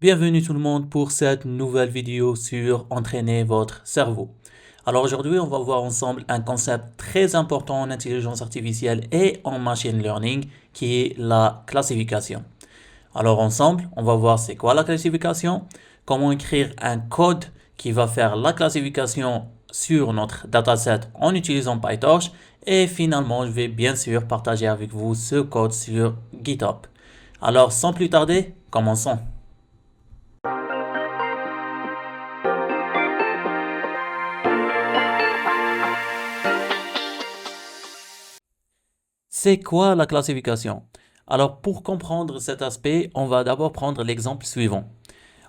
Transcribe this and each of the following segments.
Bienvenue tout le monde pour cette nouvelle vidéo sur entraîner votre cerveau. Alors aujourd'hui, on va voir ensemble un concept très important en intelligence artificielle et en machine learning qui est la classification. Alors ensemble, on va voir c'est quoi la classification, comment écrire un code qui va faire la classification sur notre dataset en utilisant PyTorch et finalement, je vais bien sûr partager avec vous ce code sur GitHub. Alors sans plus tarder, commençons. C'est quoi la classification? Alors pour comprendre cet aspect, on va d'abord prendre l'exemple suivant.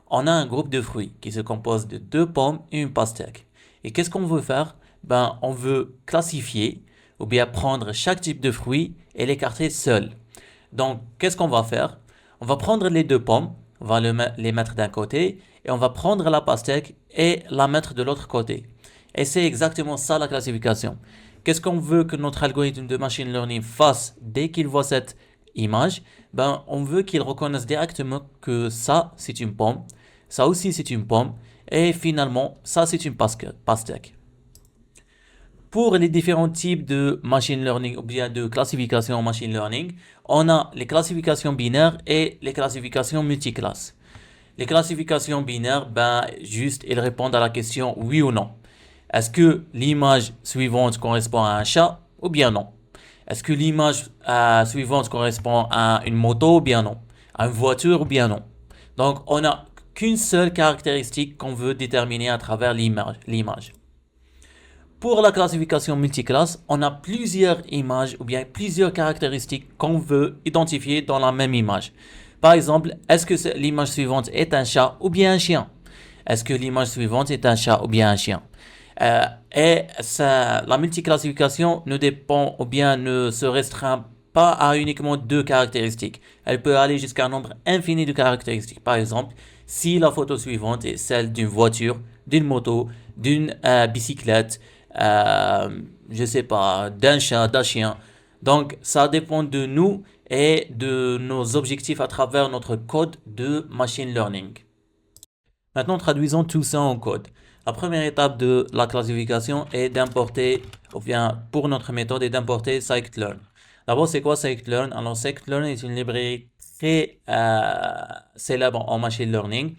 On a un groupe de fruits qui se compose de deux pommes et une pastèque. Et qu'est-ce qu'on veut faire? On veut classifier ou bien prendre chaque type de fruit et l'écarter seul. Donc, qu'est-ce qu'on va faire? On va prendre les deux pommes, on va les mettre d'un côté et on va prendre la pastèque et la mettre de l'autre côté. Et c'est exactement ça la classification. Qu'est-ce qu'on veut que notre algorithme de machine learning fasse dès qu'il voit cette image? On veut qu'il reconnaisse directement que ça, c'est une pomme, ça aussi, c'est une pomme, et finalement, ça, c'est une pastèque. Pour les différents types de machine learning ou bien de classification en machine learning, on a les classifications binaires et les classifications multiclasses. Les classifications binaires, juste, elles répondent à la question oui ou non. Est-ce que l'image suivante correspond à un chat ou bien non? Est-ce que l'image suivante correspond à une moto ou bien non? À une voiture ou bien non? Donc, on n'a qu'une seule caractéristique qu'on veut déterminer à travers l'image. Pour la classification multiclasse, on a plusieurs images ou bien plusieurs caractéristiques qu'on veut identifier dans la même image. Par exemple, est-ce que l'image suivante est un chat ou bien un chien? Est-ce que l'image suivante est un chat ou bien un chien? La multiclassification ne dépend ou bien ne se restreint pas à uniquement deux caractéristiques. Elle peut aller jusqu'à un nombre infini de caractéristiques. Par exemple, si la photo suivante est celle d'une voiture, d'une moto, d'une bicyclette, je sais pas, d'un chat, d'un chien. Donc, ça dépend de nous et de nos objectifs à travers notre code de machine learning. Maintenant, traduisons tout ça en code. La première étape de la classification est d'importer, ou bien pour notre méthode, est d'importer scikit-learn. D'abord, c'est quoi scikit-learn? Alors, scikit-learn est une librairie très célèbre en machine learning.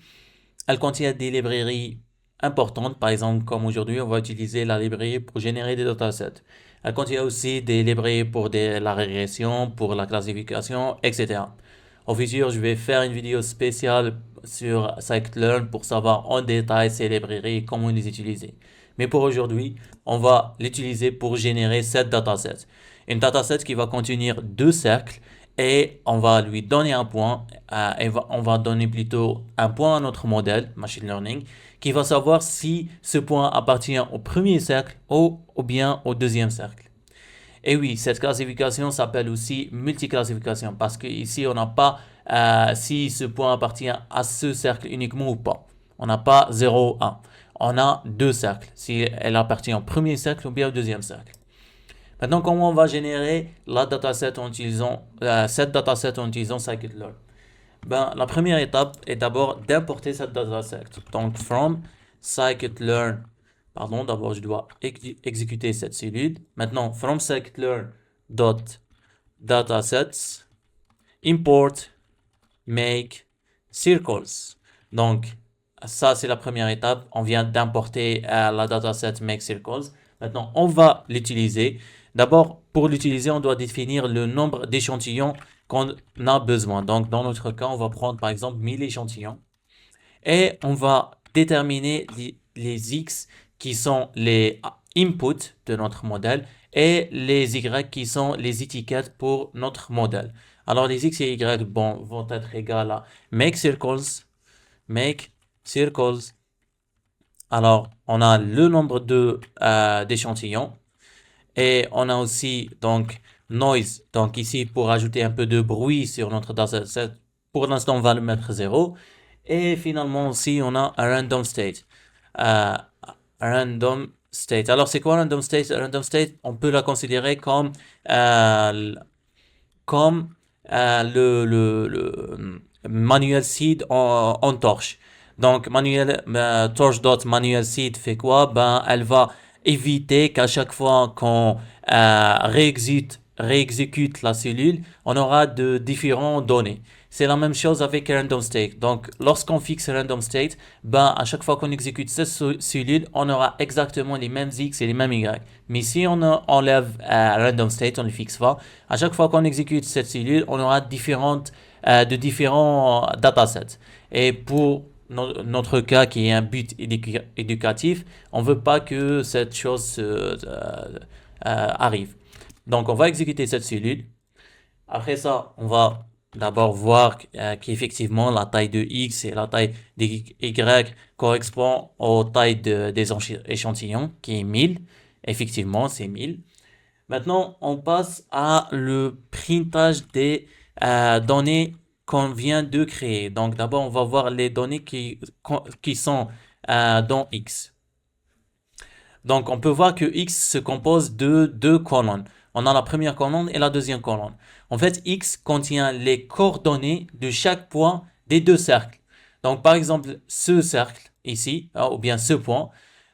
Elle contient des librairies importantes, par exemple, comme aujourd'hui, on va utiliser la librairie pour générer des datasets. Elle contient aussi des librairies pour la régression, pour la classification, etc. Au futur, je vais faire une vidéo spéciale sur scikit-learn pour savoir en détail ces librairies et comment les utiliser. Mais pour aujourd'hui, on va l'utiliser pour générer cette dataset. Une dataset qui va contenir deux cercles et on va lui donner un point, on va donner plutôt un point à notre modèle machine learning qui va savoir si ce point appartient au premier cercle ou bien au deuxième cercle. Et oui, cette classification s'appelle aussi multiclassification parce qu'ici, on n'a pas si ce point appartient à ce cercle uniquement ou pas. On n'a pas 0, 1. On a deux cercles, si elle appartient au premier cercle ou bien au deuxième cercle. Maintenant, comment on va générer la dataset en utilisant, cette dataset en utilisant scikit-learn? La première étape est d'abord d'importer cette dataset. Donc, from scikit-learn. Pardon, d'abord, je dois exécuter cette cellule. Maintenant, from scikit-learn dot datasets import make circles. Donc, ça, c'est la première étape. On vient d'importer la dataset make circles. Maintenant, on va l'utiliser. D'abord, pour l'utiliser, on doit définir le nombre d'échantillons qu'on a besoin. Donc, dans notre cas, on va prendre par exemple 1000 échantillons et on va déterminer les X qui sont les inputs de notre modèle et les Y qui sont les étiquettes pour notre modèle. Alors, les X et Y vont être égales à make circles. Alors, on a le nombre d'échantillons. Et on a aussi donc noise. Donc ici, pour ajouter un peu de bruit sur notre dataset, pour l'instant, on va le mettre 0. Et finalement aussi, on a un random state. Euh, random state. Alors, c'est quoi un random state? Un random state, on peut la considérer comme, euh, comme manual seed en torche. Donc, torche.manual seed fait quoi? Ben, elle va éviter qu'à chaque fois qu'on réexécute la cellule, on aura de différentes données. C'est la même chose avec random state. Donc, lorsqu'on fixe random state, ben, à chaque fois qu'on exécute cette cellule, on aura exactement les mêmes x et les mêmes y. Mais si on enlève random state, on ne le fixe pas, à chaque fois qu'on exécute cette cellule, on aura de différents datasets. Et pour notre cas qui est un but éducatif, on ne veut pas que cette chose arrive. Donc, on va exécuter cette cellule. Après ça, on va d'abord voir qu'effectivement la taille de x et la taille de y correspond aux tailles des échantillons, qui est 1000. Effectivement, c'est 1000. Maintenant, on passe à le printage des données qu'on vient de créer. Donc, d'abord, on va voir les données qui sont dans X. Donc, on peut voir que X se compose de deux colonnes. On a la première colonne et la deuxième colonne. En fait, X contient les coordonnées de chaque point des deux cercles. Donc, par exemple, ce cercle ici, ou bien ce point,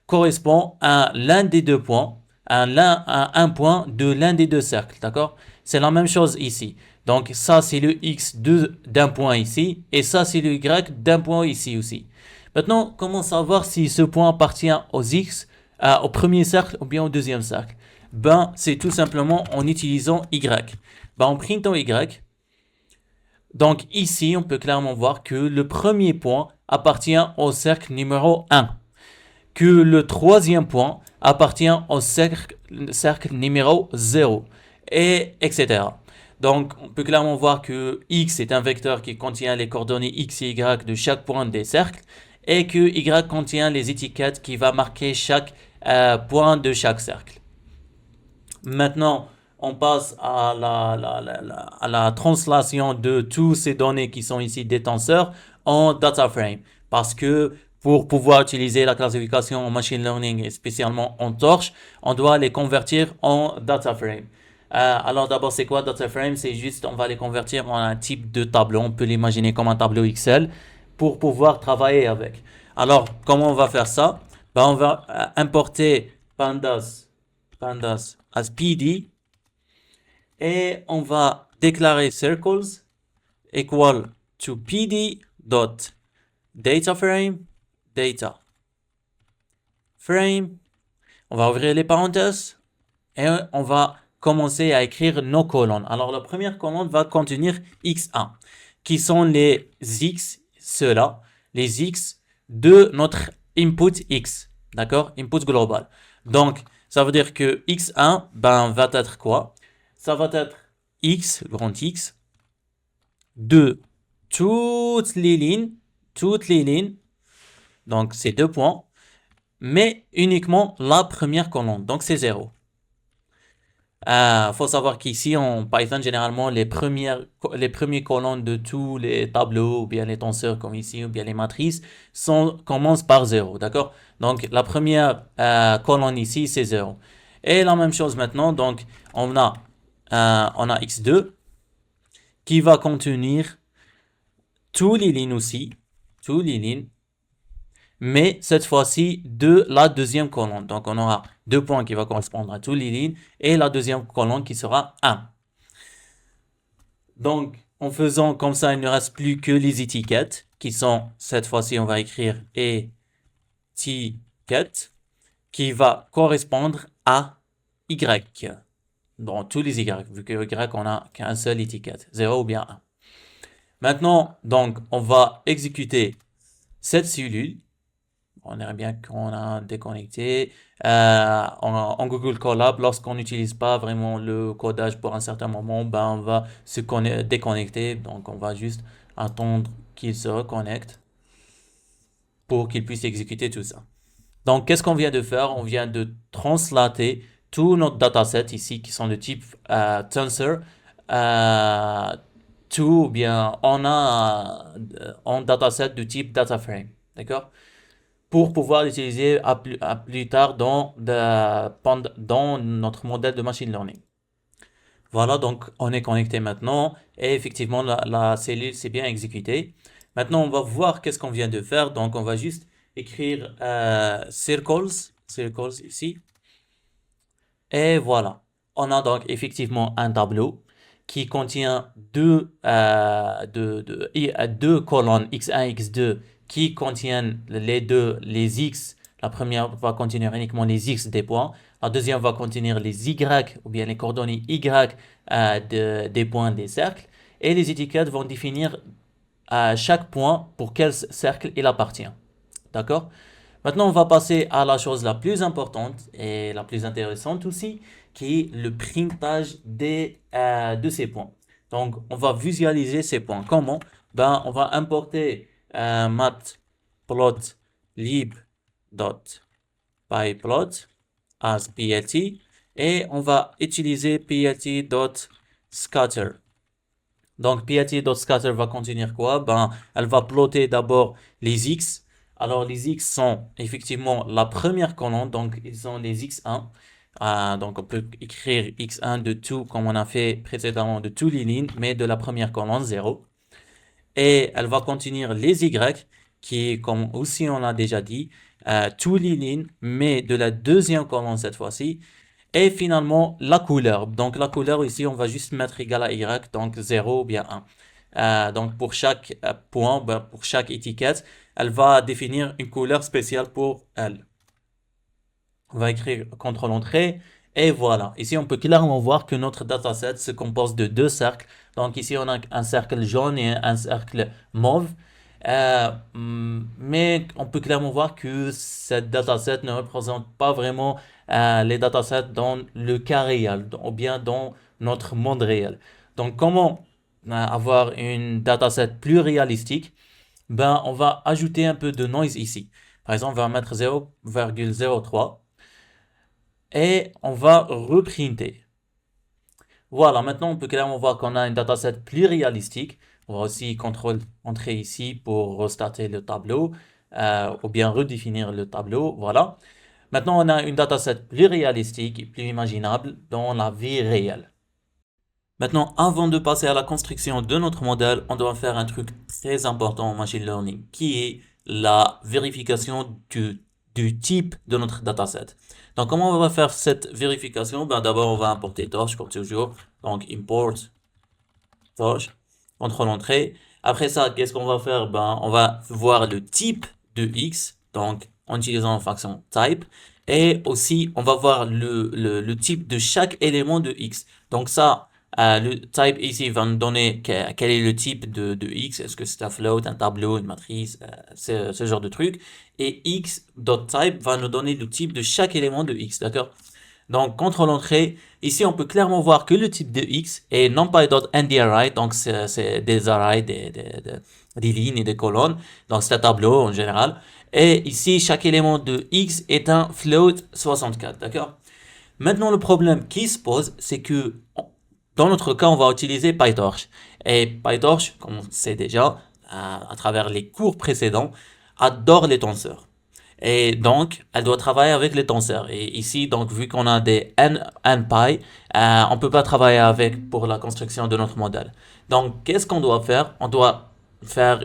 correspond à l'un des deux points, à un point de l'un des deux cercles, d'accord? C'est la même chose ici. Donc, ça, c'est le X d'un point ici, et ça, c'est le Y d'un point ici aussi. Maintenant, comment savoir si ce point appartient aux X, au premier cercle ou bien au deuxième cercle? Ben, c'est tout simplement en utilisant Y. Ben, en printant Y, donc ici, on peut clairement voir que le premier point appartient au cercle numéro 1, que le troisième point appartient au cercle numéro 0, et etc. Donc, on peut clairement voir que X est un vecteur qui contient les coordonnées X et Y de chaque point des cercles, et que Y contient les étiquettes qui va marquer chaque point de chaque cercle. Maintenant, on passe à la translation de toutes ces données qui sont ici des tenseurs en data frame. Parce que pour pouvoir utiliser la classification en machine learning et spécialement en torche, on doit les convertir en data frame. Alors d'abord, c'est quoi data frame? C'est juste, on va les convertir en un type de tableau. On peut l'imaginer comme un tableau Excel pour pouvoir travailler avec. Alors, comment on va faire ça? Ben, on va importer pandas as PD et on va déclarer circles equal to PD dot data frame. On va ouvrir les parenthèses et on va commencer à écrire nos colonnes. Alors la première colonne va contenir x1 qui sont les x, ceux-là, les x de notre input x, d'accord? Input global. Donc ça veut dire que x1 ben, va être quoi? Ça va être x, grand X, de toutes les lignes, donc c'est deux points, mais uniquement la première colonne, donc c'est 0. Faut savoir qu'ici en Python, généralement, les premières colonnes de tous les tableaux, ou bien les tenseurs comme ici, ou bien les matrices, commencent par 0, d'accord? Donc la première colonne ici, c'est 0. Et la même chose maintenant, donc on a x2 qui va contenir toutes les lignes aussi, mais cette fois-ci de la deuxième colonne. Donc on aura deux points qui vont correspondre à toutes les lignes et la deuxième colonne qui sera 1. Donc en faisant comme ça, il ne reste plus que les étiquettes qui sont, cette fois-ci on va écrire étiquette qui va correspondre à Y. Dans tous les Y, vu que Y on a qu'un seul étiquette, 0 ou bien 1. Maintenant, donc, on va exécuter cette cellule. On dirait bien qu'on a déconnecté. En Google Colab, lorsqu'on n'utilise pas vraiment le codage pour un certain moment, ben on va se déconnecter. Donc, on va juste attendre qu'il se reconnecte pour qu'il puisse exécuter tout ça. Donc, qu'est-ce qu'on vient de faire? On vient de translater tous nos datasets ici qui sont de type tensor ou bien on a un dataset de type data frame, d'accord? Pour pouvoir l'utiliser à plus tard dans notre modèle de machine learning. Voilà, donc on est connecté maintenant et effectivement la cellule s'est bien exécutée. Maintenant, on va voir qu'est-ce qu'on vient de faire. Donc, on va juste écrire circles ici. Et voilà. On a donc effectivement un tableau qui contient deux colonnes x1, x2 qui contiennent les x. La première va contenir uniquement les x des points. La deuxième va contenir les y ou bien les coordonnées y des points des cercles. Et les étiquettes vont définir à chaque point pour quel cercle il appartient. D'accord? Maintenant, on va passer à la chose la plus importante et la plus intéressante aussi, qui est le printage de ces points. Donc, on va visualiser ces points. Comment? Ben, on va importer matplotlib.pyplot as plt et on va utiliser plt.scatter. Donc, plt.scatter va contenir quoi? Ben, elle va plotter d'abord les x. Alors, les x sont effectivement la première colonne, donc ils sont les x1. Donc, on peut écrire x1 de tout, comme on a fait précédemment, de toutes les lignes, mais de la première colonne, 0. Et elle va contenir les y, qui, comme aussi on a déjà dit, toutes les lignes, mais de la deuxième colonne cette fois-ci. Et finalement, la couleur. Donc, la couleur ici, on va juste mettre égal à Y, donc 0 ou bien 1. Donc, pour chaque point, ben, pour chaque étiquette, elle va définir une couleur spéciale pour elle. On va écrire CTRL-Entrée. Et voilà. Ici, on peut clairement voir que notre dataset se compose de deux cercles. Donc, ici, on a un cercle jaune et un cercle mauve. Mais on peut clairement voir que cette dataset ne représente pas vraiment les datasets dans le cas réel ou bien dans notre monde réel. Donc, comment avoir une dataset plus réalistique? Ben, on va ajouter un peu de noise ici. Par exemple, on va mettre 0,03 et on va reprinter. Voilà, maintenant on peut clairement voir qu'on a une dataset plus réalistique. On va aussi CTRL entrer ici pour restarter le tableau ou bien redéfinir le tableau. Voilà. Maintenant on a une dataset plus réalistique et plus imaginable dans la vie réelle. Maintenant, avant de passer à la construction de notre modèle, on doit faire un truc très important en machine learning, qui est la vérification du type de notre dataset. Donc, comment on va faire cette vérification? Ben, d'abord, on va importer Torch, comme toujours. Donc, import Torch, contrôle entrée. Après ça, qu'est-ce qu'on va faire? Ben, on va voir le type de X, donc en utilisant la fonction type. Et aussi, on va voir le type de chaque élément de X. Donc ça, le type ici va nous donner quel est le type de X. Est-ce que c'est un float, un tableau, une matrice, ce genre de truc. Et X.type va nous donner le type de chaque élément de X, d'accord? Donc, contrôle entrée. Ici, on peut clairement voir que le type de X est numpy.ndArray, donc c'est des arrays, des lignes et des colonnes. Donc, c'est un tableau en général. Et ici, chaque élément de X est un float 64, d'accord? Maintenant, le problème qui se pose, c'est que dans notre cas, on va utiliser PyTorch. Et PyTorch, comme on sait déjà, à travers les cours précédents, adore les tenseurs. Et donc, elle doit travailler avec les tenseurs. Et ici, donc, vu qu'on a des NPy, on peut pas travailler avec pour la construction de notre modèle. Donc, qu'est-ce qu'on doit faire? On doit faire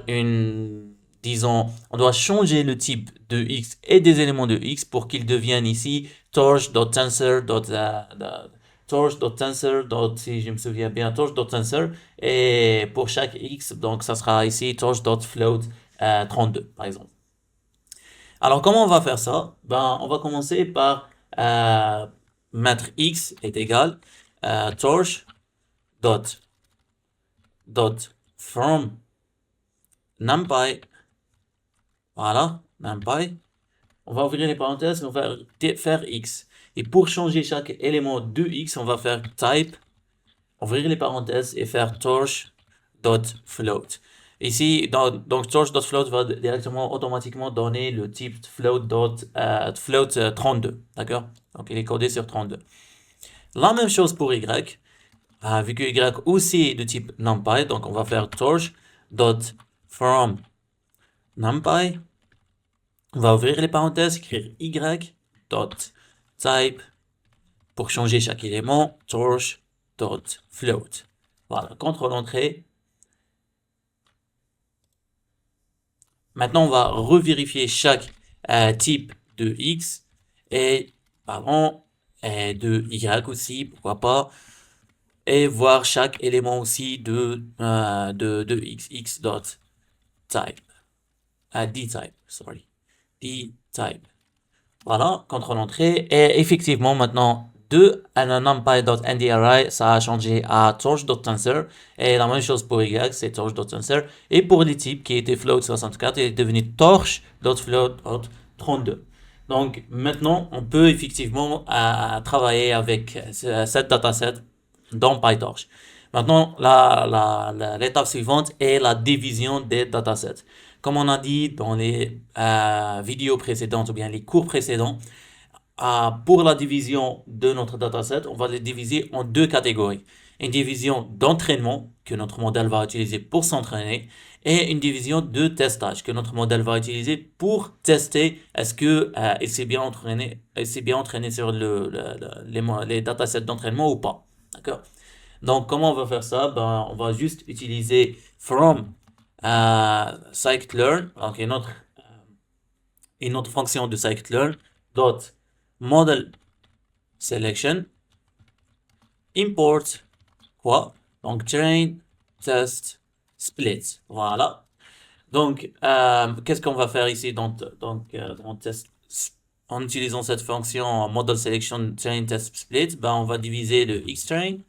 disons, on doit changer le type de X et des éléments de X pour qu'ils deviennent ici torch.tensor, si je me souviens bien, torch.tensor. Et pour chaque X, donc, ça sera ici torch.float 32, par exemple. Alors, comment on va faire ça? Ben, on va commencer par mettre x est égal torch from numpy. Voilà, numpy. On va ouvrir les parenthèses, on va faire x. Et pour changer chaque élément de x, on va faire type, ouvrir les parenthèses et faire torch.float. Ici, donc torch.float va directement automatiquement donner le type float 32, d'accord? Donc il est codé sur 32. La même chose pour y, vu que y aussi est de type numpy, donc on va faire torch.from numpy. On va ouvrir les parenthèses, écrire y.type pour changer chaque élément, torch dot float. Voilà, contrôle-entrée. Maintenant, on va revérifier chaque type de x et, pardon, et de y aussi, pourquoi pas, et voir chaque élément aussi de x dot type, dtype, sorry, dtype. Voilà, contrôle-entrée. Et effectivement, maintenant, de numpy.ndri, ça a changé à torch.tensor. Et la même chose pour y, c'est torch.tensor. Et pour les types qui étaient float64, il est devenu torch.float32. Donc maintenant, on peut effectivement travailler avec cette dataset dans PyTorch. Maintenant, l'étape suivante est la division des datasets. Comme on a dit dans les vidéos précédentes ou bien les cours précédents, pour la division de notre dataset, on va les diviser en deux catégories. Une division d'entraînement que notre modèle va utiliser pour s'entraîner et une division de testage que notre modèle va utiliser pour tester est-ce que il s'est bien entraîné sur les datasets d'entraînement ou pas. D'accord? Donc, comment on va faire ça? Ben, on va juste utiliser from scikit-learn, donc une autre fonction de scikit-learn, dot model selection, import, quoi? Donc, train, test, split. Voilà. Donc, qu'est-ce qu'on va faire ici dans test, en utilisant cette fonction model selection, train, test, split? Ben, on va diviser le xtrain,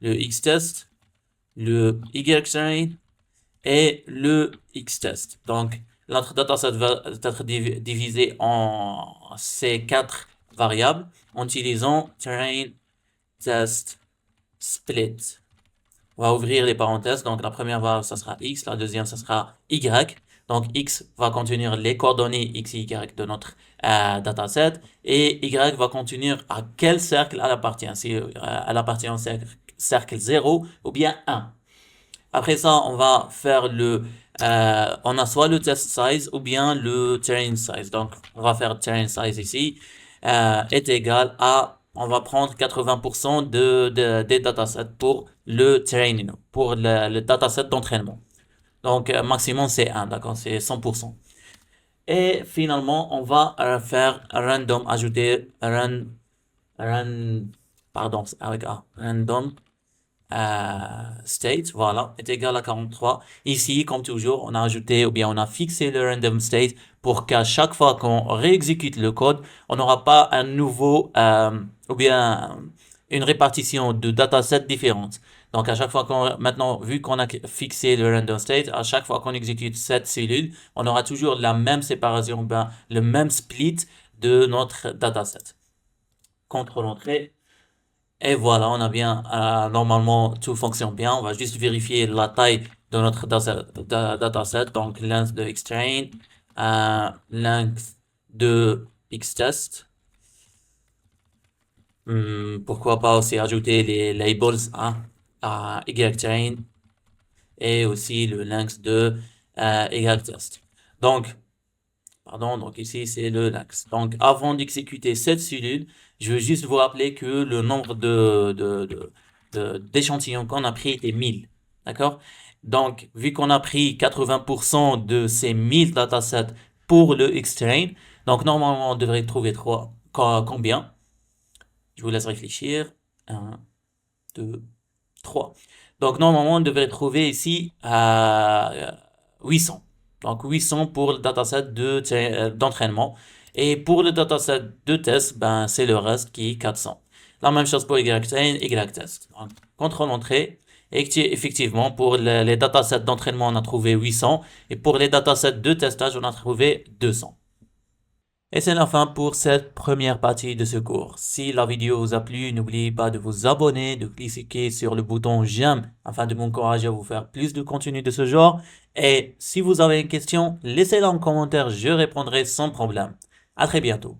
le xtest, le ytrain et le xtest. Donc, notre dataset va être divisé en ces quatre variables en utilisant train, test, split. On va ouvrir les parenthèses. Donc, la première variable, ça sera x. La deuxième, ça sera y. Donc, x va contenir les coordonnées x et y de notre dataset. Et y va contenir à quel cercle elle appartient. Si elle appartient au cercle 0 ou bien 1. Après ça, on va faire on a soit le test size ou bien le train size. Donc, on va faire train size ici, est égal à, on va prendre 80% des datasets pour le training, pour le dataset d'entraînement. Donc, maximum c'est 1, d'accord, c'est 100%. Et finalement, on va faire random, ajouter pardon, avec random state, voilà, est égal à 43. Ici, comme toujours, on a ajouté ou bien on a fixé le random state pour qu'à chaque fois qu'on réexécute le code, on n'aura pas un nouveau ou bien une répartition de datasets différentes. Donc, à chaque fois maintenant, vu qu'on a fixé le random state, à chaque fois qu'on exécute cette cellule, on aura toujours la même séparation, ben, le même split de notre dataset. Contrôle-entrée. Et voilà, on a bien, normalement, tout fonctionne bien. On va juste vérifier la taille de notre dataset. Donc, length de xtrain, length de xtest. Pourquoi pas aussi ajouter les labels à ytrain et aussi le length de ytest. Donc, pardon, donc ici c'est le length. Donc, avant d'exécuter cette cellule, je veux juste vous rappeler que le nombre d'échantillons qu'on a pris était 1000. D'accord? Donc, vu qu'on a pris 80% de ces 1000 datasets pour le xtrain, donc normalement on devrait trouver combien? Je vous laisse réfléchir. 1, 2, 3. Donc, normalement, on devrait trouver ici 800. Donc, 800 pour le dataset d'entraînement. Et pour le dataset de test, ben, c'est le reste qui est 400. La même chose pour ytrain, ytest. Donc, contrôle-entrée. Et effectivement, pour les datasets d'entraînement, on a trouvé 800. Et pour les datasets de testage, on a trouvé 200. Et c'est la fin pour cette première partie de ce cours. Si la vidéo vous a plu, n'oubliez pas de vous abonner, de cliquer sur le bouton j'aime afin de m'encourager à vous faire plus de contenu de ce genre. Et si vous avez une question, laissez-la en commentaire, je répondrai sans problème. À très bientôt.